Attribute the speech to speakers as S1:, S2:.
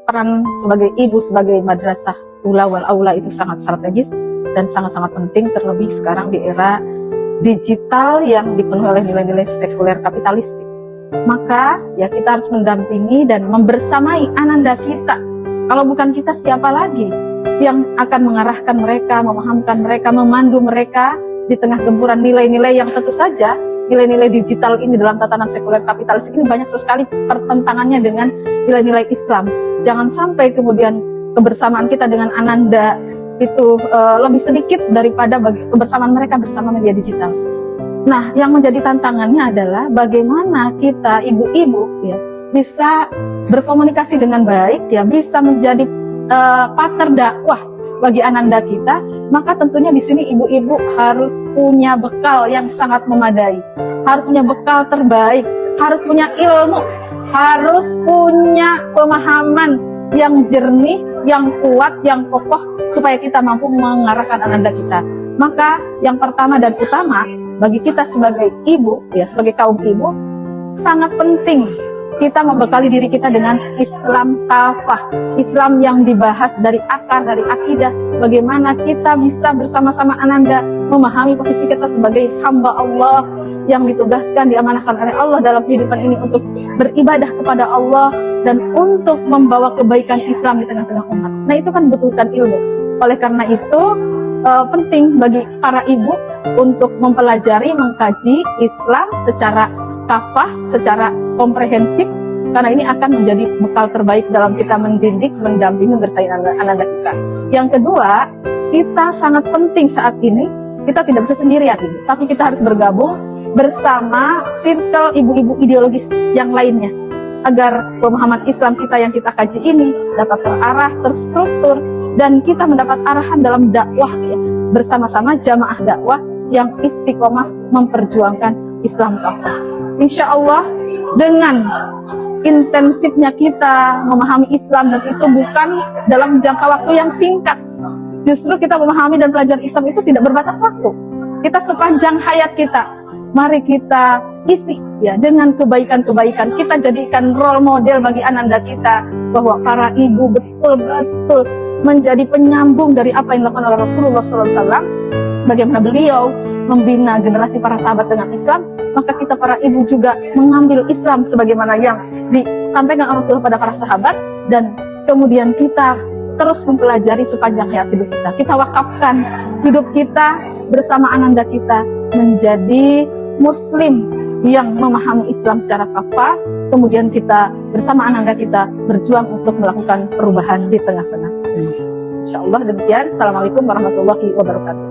S1: peran sebagai ibu, sebagai madrasah ula wal aula itu sangat strategis dan sangat-sangat penting, terlebih sekarang di era digital yang dipenuhi oleh nilai-nilai sekuler kapitalistik. Maka ya kita harus mendampingi dan membersamai ananda kita. Kalau bukan kita, siapa lagi yang akan mengarahkan mereka, memahamkan mereka, memandu mereka di tengah gempuran nilai-nilai yang tentu saja nilai-nilai digital ini dalam tatanan sekuler kapitalistik ini banyak sekali pertentangannya dengan nilai-nilai Islam. Jangan sampai kemudian kebersamaan kita dengan ananda itu lebih sedikit daripada kebersamaan mereka bersama media digital. Nah, yang menjadi tantangannya adalah bagaimana kita ibu-ibu ya bisa berkomunikasi dengan baik, ya bisa menjadi partner dakwah bagi ananda kita. Maka tentunya di sini ibu-ibu harus punya bekal yang sangat memadai, harus punya bekal terbaik, harus punya ilmu, harus punya pemahaman yang jernih, yang kuat, yang kokoh, supaya kita mampu mengarahkan ananda kita. Maka yang pertama dan utama bagi kita sebagai ibu, ya sebagai kaum ibu, sangat penting kita membekali diri kita dengan Islam kafah, Islam yang dibahas dari akar, dari akidah, bagaimana kita bisa bersama-sama ananda memahami posisi kita sebagai hamba Allah yang ditugaskan, diamanahkan oleh Allah dalam kehidupan ini untuk beribadah kepada Allah dan untuk membawa kebaikan Islam di tengah-tengah umat. Nah, itu kan membutuhkan ilmu. Oleh karena itu penting bagi para ibu untuk mempelajari, mengkaji Islam secara kafah, secara komprehensif, karena ini akan menjadi bekal terbaik dalam kita mendidik, mendampingi, membersamai anak-anak kita. Yang kedua, kita sangat penting saat ini, kita tidak bisa sendirian, tapi kita harus bergabung bersama circle ibu-ibu ideologis yang lainnya, agar pemahaman Islam kita yang kita kaji ini dapat terarah, terstruktur, dan kita mendapat arahan dalam dakwah ya, bersama-sama jamaah dakwah yang istiqomah memperjuangkan Islam kafah. Insya Allah dengan intensifnya kita memahami Islam, dan itu bukan dalam jangka waktu yang singkat. Justru kita memahami dan belajar Islam itu tidak berbatas waktu. Kita sepanjang hayat kita, mari kita isi ya dengan kebaikan-kebaikan. Kita jadikan role model bagi ananda kita bahwa para ibu betul-betul menjadi penyambung dari apa yang dilakukan oleh Rasulullah SAW. Bagaimana beliau membina generasi para sahabat dengan Islam, maka kita para ibu juga mengambil Islam sebagaimana yang disampaikan Rasulullah pada para sahabat, dan kemudian kita terus mempelajari sepanjang hayat hidup kita. Kita wakafkan hidup kita bersama ananda kita menjadi muslim yang memahami Islam secara kafah, kemudian kita bersama ananda kita berjuang untuk melakukan perubahan di tengah-tengah. Insya Allah demikian. Assalamualaikum warahmatullahi wabarakatuh.